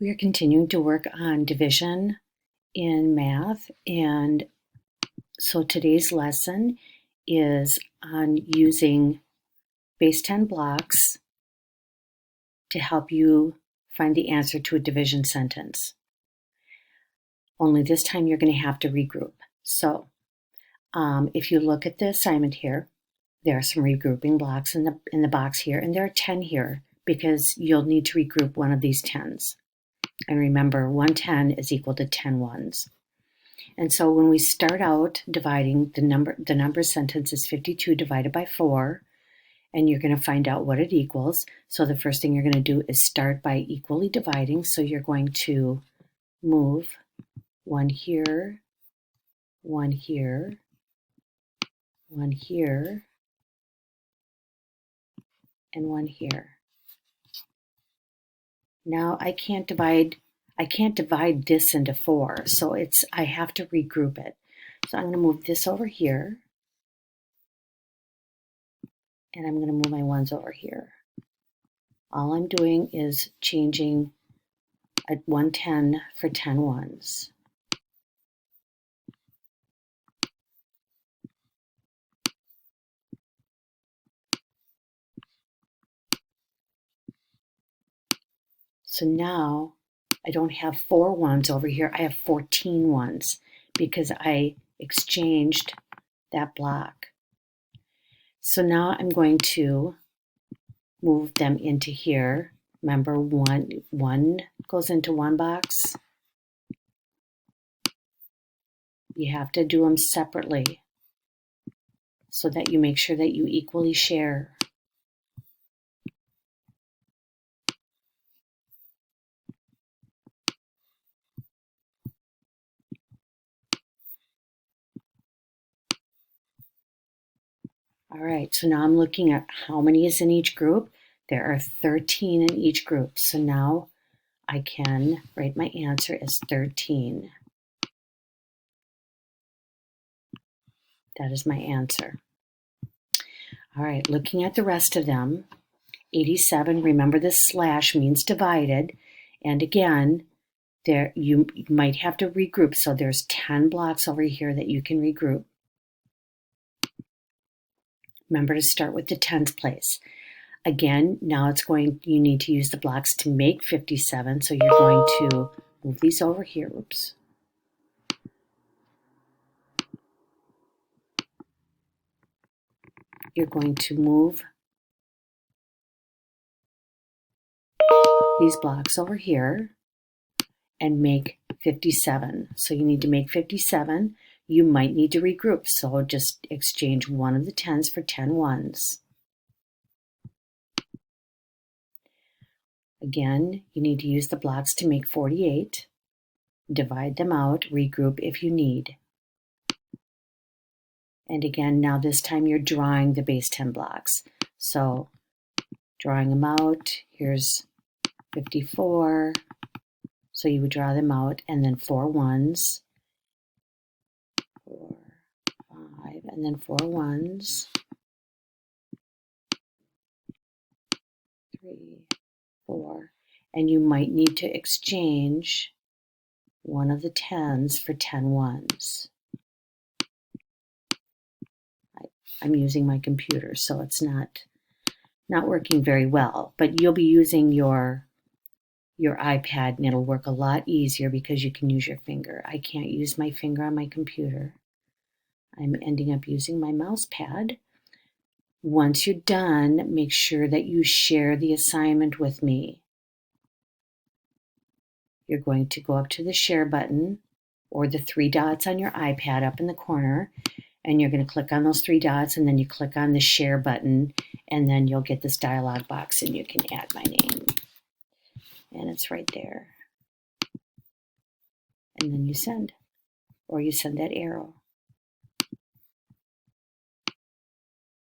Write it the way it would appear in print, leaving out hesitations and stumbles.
We are continuing to work on division in math, and so today's lesson is on using base 10 blocks to help you find the answer to a division sentence. Only this time you're going to have to regroup. So if you look at the assignment here, there are some regrouping blocks in the box here, and there are 10 here because you'll need to regroup one of these 10s. And remember, 1 10 is equal to 10 ones. And so when we start out dividing, the number sentence is 52 divided by 4, and you're going to find out what it equals. So the first thing you're going to do is start by equally dividing. So you're going to move 1 here, 1 here, 1 here, and 1 here. Now I can't divide this into 4, so I have to regroup it. So I'm going to move this over here, and I'm going to move my 1s over here. All I'm doing is changing a 110 for 10 1s. So now I don't have 4 1s over here, I have 14 1s because I exchanged that block. So now I'm going to move them into here. Remember, one goes into one box. You have to do them separately so that you make sure that you equally share. All right, so now I'm looking at how many is in each group. There are 13 in each group. So now I can write my answer as 13. That is my answer. All right, looking at the rest of them, 87, remember this slash means divided. And again, there you might have to regroup. So there's 10 blocks over here that you can regroup. Remember to start with the tens place. Again, now you need to use the blocks to make 57. So you're going to move these over here. Oops. You're going to move these blocks over here and make 57. So you need to make 57. You might need to regroup. So just exchange one of the 10s for 10 1s. Again, you need to use the blocks to make 48. Divide them out, regroup if you need. And again, now this time you're drawing the base 10 blocks. So drawing them out, here's 54. So you would draw them out, and then 4 1s, 4, 5, and then 4 1s, 3, 4. And you might need to exchange one of the 10s for 10 1s. I'm using my computer, so it's not working very well, but you'll be using your iPad and it'll work a lot easier because you can use your finger. I can't use my finger on my computer. I'm ending up using my mouse pad. Once you're done, make sure that you share the assignment with me. You're going to go up to the share button or the 3 dots on your iPad up in the corner, and you're going to click on those 3 dots, and then you click on the share button, and then you'll get this dialog box and you can add my name. And it's right there. And then you send, or you send that arrow.